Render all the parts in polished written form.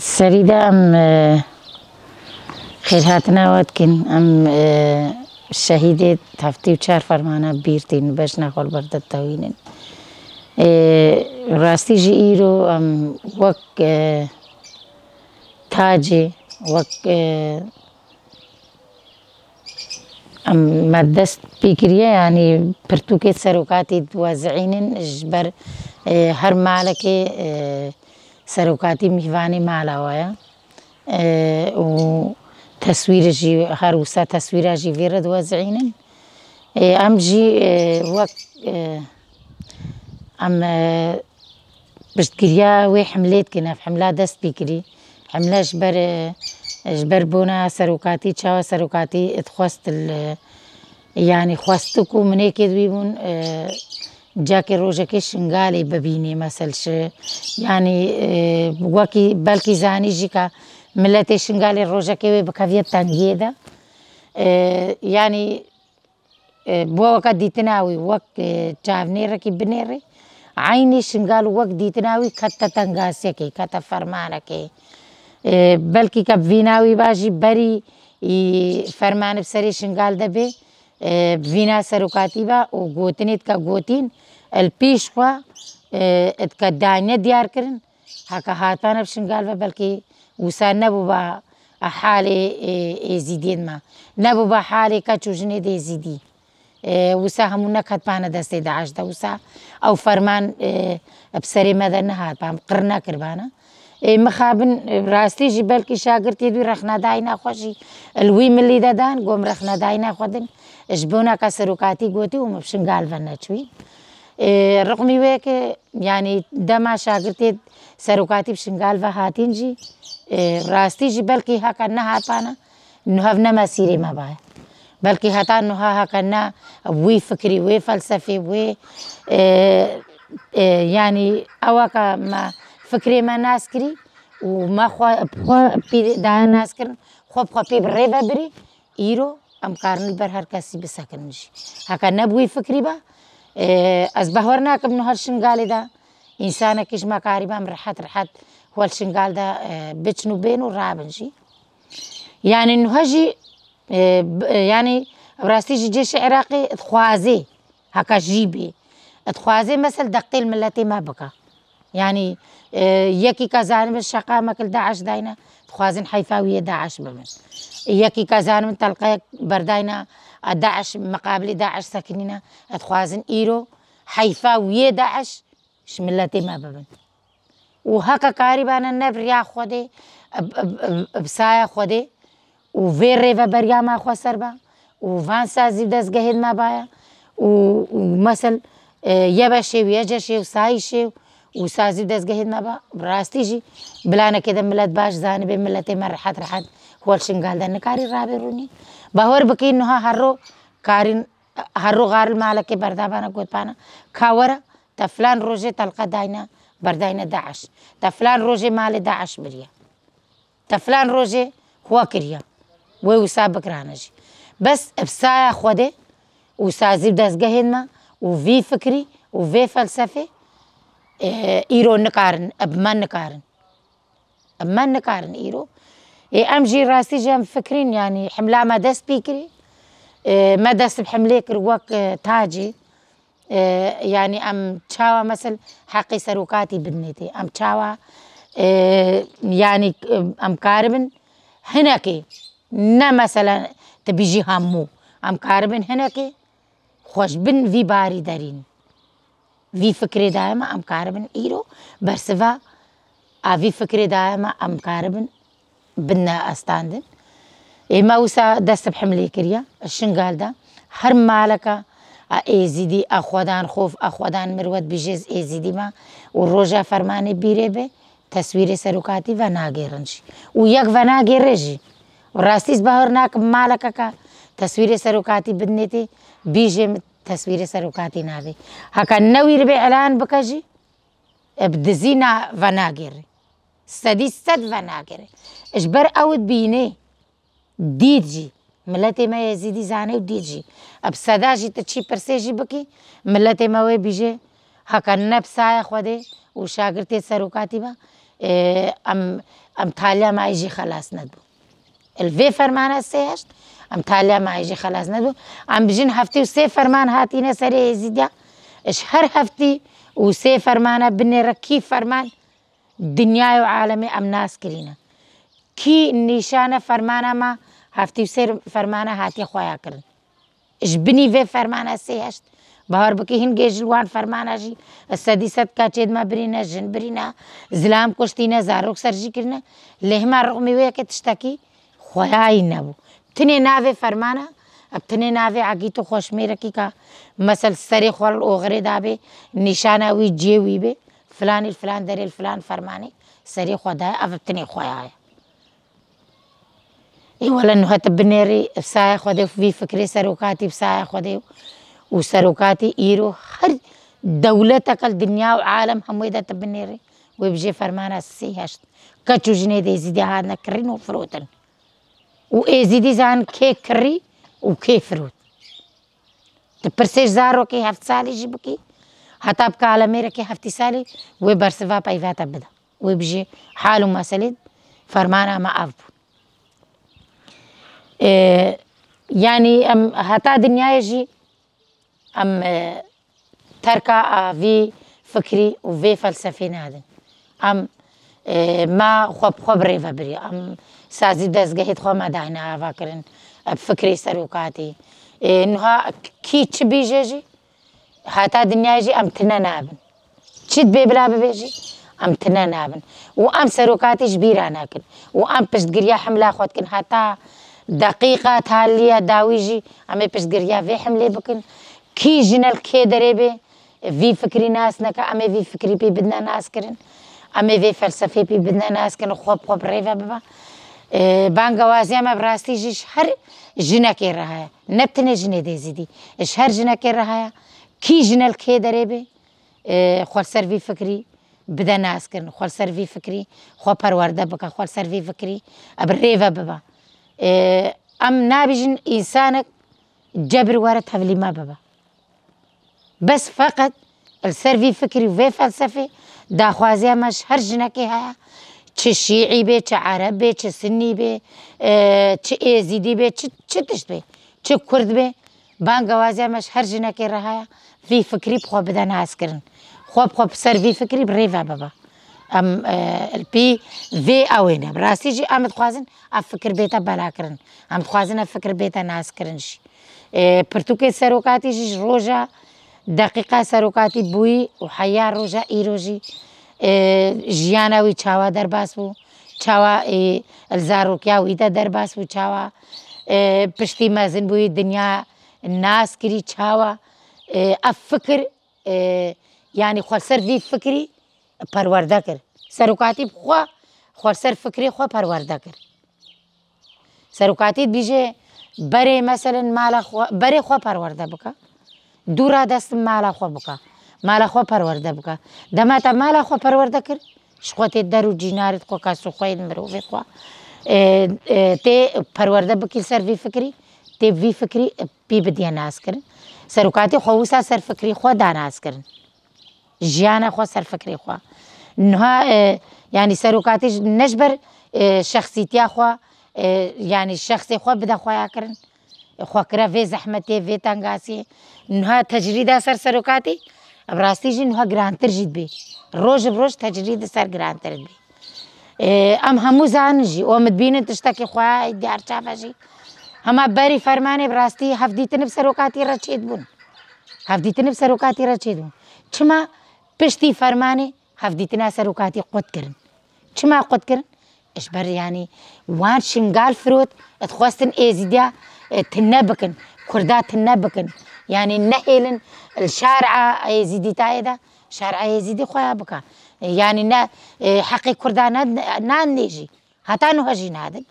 سريدة أم خيرهاتنا واتكن أم الشهيدة تفتي وشار فرمانا بيرتين باش ناخل برد التوينين راستي جي إيرو أم وك تاجي وك أم مدست بيكريا يعني برتوكي سروكاتي توزعينين جبر هر مالكي سروكاتي ميواني مالا ويا و تصوير جي هروسا تصوير جي فيرد وزعينن أم جي وقت أم بشتكريا وي حملات كنا في حملة دست بيكري حملة جبر بونا سروكاتي تشاو سروكاتي اتخوست يعني خواستكو من هيك دويبون جاكي روجاكي شنغالي ببيني مثل يعني وكي بلكي زاني جيكا ملتي شنغالي روجاكي بكافية تنجيدا يعني بوا وقت ديتناوي وقت جافنيرا كي بنيري عيني شنغال وقت ديتناوي كتا تنغاسيكي كتا فرمانكي بلكي كبفيناوي باجي بري فرمان بسري شنغال دبي بفينا سروكاتي با وغوتنيت كغوتين البيش خوا اتكدانيا ديار كرن هكا هاتانا بشنغال بلكي وسا نبو با حالي ازيدين ما نبو با حالي كچوجني دي زيدي وسا همونا كتبانا دستي داعش دا وسا او فرمان بسري مدن هات بام قرنا كربانا مخابن راستي جي بلكي شاگرتي دوی رخنا داينا خوشي الوي ملي دادان قوم رخنا داينا خودن جبونا كسروكاتي قوتي ومبشنغال فنچوي رقمي ويك يعني دما شاگرتي سروكاتي بشنغال فهاتين جي راستي جي بلكي هكا نهات بانا نهفنا مسيري ما باي بلكي هتا نها هكا وي فكري وي فلسفي وي يعني اوكا ما فكري ما ناس كري وما خوا بي دا ناس كرن خوا بي بريفا بري إيرو أم كارن بر هر كسي بسكن مشي هكا نبوي فكري با از بهورنا كم هر شنغالي دا إنسانا كيش ما كاريبا رحت هو الشنغال دا بتشنو بينو رابنجي يعني إنه هجي يعني براستي جيش عراقي تخوازي هكا جيبي تخوازي مثل دقتي الملتي ما بقى يعني يكي كازان بالشقا مكل داعش داينا تخوازن حيفاوية داعش بمن يكي كازان من تلقى برداينا داعش مقابل داعش ساكنين تخوازن إيرو حيفاوية داعش شملتي ما بمن وهكا كاريبانا نبريا خودي بسايا خودي وفير ريفا بريا ما خوا سربا وفان سازي دست جهد ما بايا ومثل يبشي ويجشي وسايشي وسازي دست جهد ما با براستي جي بلانا كده ملت باش زاني بملتي ما رحت هو الشنغال ده نكاري رابروني باور بكي انها هرو كارين هرو غار المالك بردابانا قوت بانا كاورا تفلان روجي تلقى داينا برداينا داعش تفلان روجي مال داعش بريا تفلان روجي هو كريا ويسابق رانجي بس بسايا خودي وسازي دست جهد ما وفي فكري وفي فلسفي إيرو نكارن أبمان نكارن إيرو أمجي راسي جام فكرين يعني حملة ما دست بيكري ما دست بحملة كروك تاجي يعني أم تشاوا مثل حقي سروكاتي بنيتي أم تشاوا يعني أم كاربن هناكي نا مثلا تبيجي همو أم كاربن هناكي خوش بن في باري دارين في فكري دائما أم كاربن إيرو برسفا في فكري دائما أم كاربن بنا أستاندن ما وسا دست بحملي كريا الشنغال دا هر مالكا ايزيدي اخوادان خوف اخوادان مروت بجيز ايزيدي ما والروجا فرماني بيري بي تصوير سروكاتي وناغيرنجي ويك وناغيرجي وراستيس بهرناك مالكا كا تصوير سروكاتي بدنيتي بيجي تصوير سروكاتي نابي هكا نوير بي اعلان بكجي بدزينا وناغيري سدي سد وناغيري اجبر اود بيني ديجي ملتي ما يزيدي زاني وديجي ابسداجي تشي برسيجي بكي ملتي ما وي بيجي هكا نبسايا خودي وشاگرتي سروكاتي با ام ام تالیا ما يجي خلاص ندبو الفي فرمانه سيهشت ام تالیا ما يجي خلاص ندبو ام بجين هفتي وسي فرمان هاتينا سري يزيديا اش هر هفتي وسي فرمانه بني ركي فرمان دنيا وعالمي ام ناس كرينا كي نشانه فرمانه ما هفتي وسي فرمانه هاتي خويا كرن اش بني في فرمانه سيهشت بهار بكي هن جلوان فرمانه جي السادسات كاتشيد ما برينا جن برينا زلام كشتينا زاروك سرجي كرنا لهما رغمي ويا كتشتكي خوياي نبو تني نافي فرمانه اب تني نافي عقيتو خوش ميركي كا مثل سري خور اوغري دابي نشانه وي جيوي بي فلان الفلان دري الفلان فرماني سري خدا اب تني خوياي اي ولا انه هتبنيري بساي خدي في فكري سروكاتي بساي خدي وسروكاتي ايرو هر دولتك الدنيا وعالم هم اذا تبنيري ويبجي فرمانه سيهشت كاتشو جني دي زيدي هادنا كرين وفروتن وإزيدي زان كي كري وكي فروت تبرسيش زارو كي هفت سالي جيبكي حتى بكا على ميرا كي هفتي سالي وبرسفا بايفاتا بدا ويبجي حالو مساليد فرمانه ما أفبو يعني ام هتا دنيا يجي ام تركا في فكري وفي فلسفي نادن ام ما خوب ريفا بري ام سازي دزگهيت خو ما دهنا فاكرن بفكري سروكاتي انها كي تشبيجي هتا دنيا يجي ام تنانابن تشد بلا بيجي ام تنانابن وام سروكاتي جبيرا ناكن وام بشت قريا حمله خودكن هتا دقيقة تالية داويجي أمي بشجريا في حملة بكن كي جنال كي دريبه في فكري ناس نكا أمي في فكري بي بدنا ناس كرن أمي في فلسفي بي بدنا ناس كرن خوب ريفا ببا بانقوازي أما براستي جيش هر جنا كي رهايا نبتني جني دي زيدي إش هر جنا كي رهايا كي جنال كي دريبه خوال سر في فكري بدنا ناس كرن خوال سر في فكري خوب پرورده بكا خوال سر في فكري أبريفا ببا ام نابجن انسانك جبر ورد هفلي ما بابا بس فقط السرفي فكري وفي فلسفي دا خوازي مش هر جنكي هيا چه شيعي بي چه عرب بي چه سني بي چه ايزيدي بي چه تشت بي چه كرد بي بانقوازي مش هر جنكي رهايا في فكري بخوا بدا ناس كرن خوب سرفي فكري بريفا بابا ام البي في اوينه براسي جي ام تخوازن افكر بيتا بلا كرن ام تخوازن افكر بيتا ناس كرنش برتوكي سروكاتي جي روجا دقيقه سروكاتي بوي وحيا روجا ايروجي جياناوي چاوا درباس بو چاوا الزاروكيا ويدا درباس بو چاوا پشتي مازن بوي دنيا الناس كري چاوا افكر يعني خلصر في فكري پرورده کر سروکاتی بخوا خوار سر فکری خوا پرورده کر سروکاتی بیجه بره مثلا مالا خوا بره خوا پرورده بکا دورا دست مالا خوا بکا مالا خوا پرورده بکا دماتا مالا خوا پرورده کر شخوات درو جینارت خوا کاسو خواه مروفی خوا تی پرورده بکی سر وی فکری تی وی فکری پی بدیا ناس کرن سروکاتی خواوسا سر فکری خوا دا ناس کرن جيانا خوا سر فكري خوا انها يعني سروكاتي نجبر شخصيتي خوا يعني الشخصي خوا بدا خوا يكرن خوا كرا في زحمتي في تنغاسي انها تجريد سروكاتي براستي جي انها جرانتر جيد بي روج بروج تجريد سر جرانتر بي ام همو زانجي ومدبين تشتكي خوا ديار شافجي هما بري فرماني براستي هفديتن بسروكاتي رچيد بون هفديتن بسروكاتي رچيد بون چما پشتی فرمانه هفدیتنا سروکاتی قد کرن چما قد کرن اش بر يعني وان شنقال فروت اتخواستن ايزيديا تنبكن كردات تنبكن يعني نهيلن الشارع ايزيدي تايدا شارع ايزيدي خويا بكا يعني حقي كردان نان نيجي هتا نهجي نادن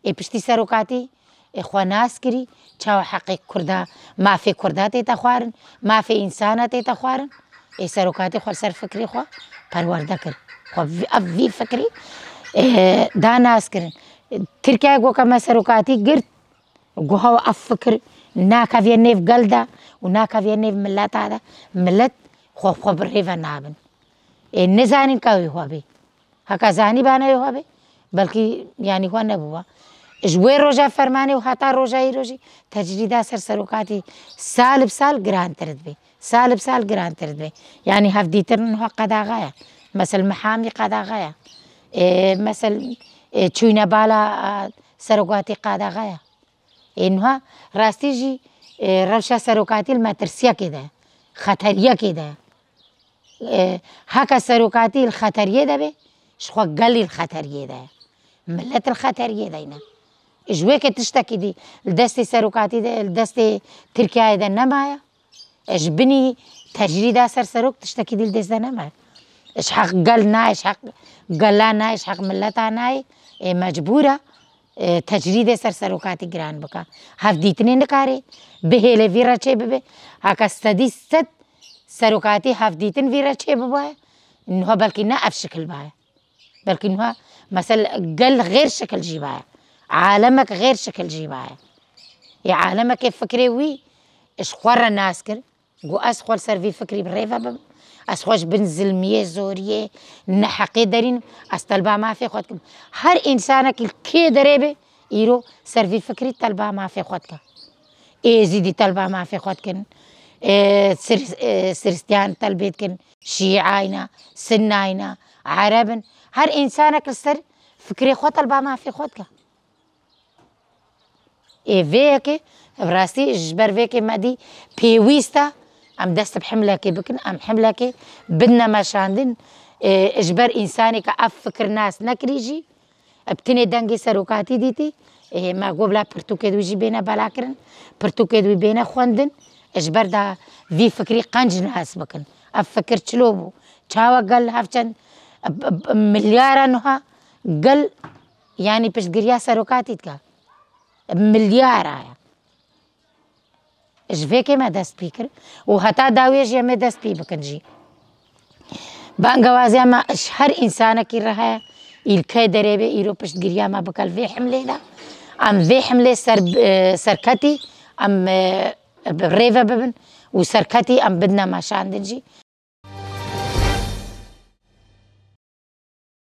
اي پشتی سروکاتی اخوا ناس كري چاو حقي كردا ما في كرداتي تخوارن ما في انساناتي تخوارن اي سروكاتي خو سر فكري خو پرورده كر خو في فكري دا ناس كرن تركيا جو كما سروكاتي قرت جو هو افكر ناكا في نيف قلدا وناكا في نيف ملات هذا ملت خو بريفا نابن نزاني كاوي هو بي هكا زاني بانا هو بي بەڵکی ینی خوا نەبووە ژێ ڕۆژە فەرمانێ و هەتا ڕۆژایی ڕۆژی تەجریدا سەر سەرۆکاتی ساڵ ساڵ گرانترت بێ ساڵ ساڵ گرانترت بێ ینی هەفدیترنها قەداغایە مەسل محامی قەداغایە مەسل چوینە بالا سەرۆکاتی قاداغایە ئێنها ڕاستیژی ڕەوشە سەرۆکاتی مەترسیەکێدا خەتەریەکێدا هەکە سەرۆکاتی خەتەریە دەبێ شخوا گەلی خەتەریێدایە ملەت خەتەریێداینە ژوێکە تشتێکی دی دەستی سەرۆکاتی دەستی ترکایەدا نەمایە ئەش بنی تەجریدا سەر سەرۆک تشتێکی دیل دەستدا نەمایە ئەش حەق گەل نایش حەق گەلا نایش حەق ملەتا نایە مەجبورە تەجریدێ سەر سەرۆکاتی گران بکە هەفدیتنێ نکارێ بهێلێ ڤیرە چێ ببێ هەکە سەدی سەد سەرۆکاتی هەفدیتن ڤیرە چێ ببایە نها بەڵکی نە ئەف شکل باە بەڵکی نها مەسەل گەل غێر شکل ژی باە عالەمەک غێر شکل ژی باە عالەمەکێ فکرێ وی ئش خوارە ناس کرد گو ئەس خۆل سەروی فکری بڕێڤە بم ئەس خۆش بن زلمیە زۆریە نەحەقێ دەرین ئەس تەلبا مافێ خۆتکم هەر ئینسانێکی کێ دەرێبێ ئیرۆ سەروی فکری تەلبا مافێ خۆتکە ئێزیدی تەلبا مافێ خۆتکن سرستیان تەلبێتکن شیعاینە سناینە عەرەبن هەر ئینسانێک لەسەر فکرێ خۆ تەلبا مافێ خۆتکە vêyekê rastî ji ber vêkê me dî pêwîst e em dest bi hemlekê bikin em hemlekê bidne meşandin ji ber însanê ev fikir nas nekirî jî bi tinê dengê serokatî dîtî me got bila pirtûkê wî jî bêne belakirin pirtûkê wî bêne xwendin ji ber da vî fikrî qenc nas bikin ev fikir çilo bû çawa gel hevçend milyara niha gel yanî piştgiriya serokatî dike ملیارایە ji vêkê me dest pê kir û heta dawê jî em ê dest pê bikin jî bangewaziya me ji her însanekî re heye îlkey derê bê îro piştgiriya me bike li vê hemlê de em vê hemlê serketî em rêve bibin û serketî em bidne meşandin jî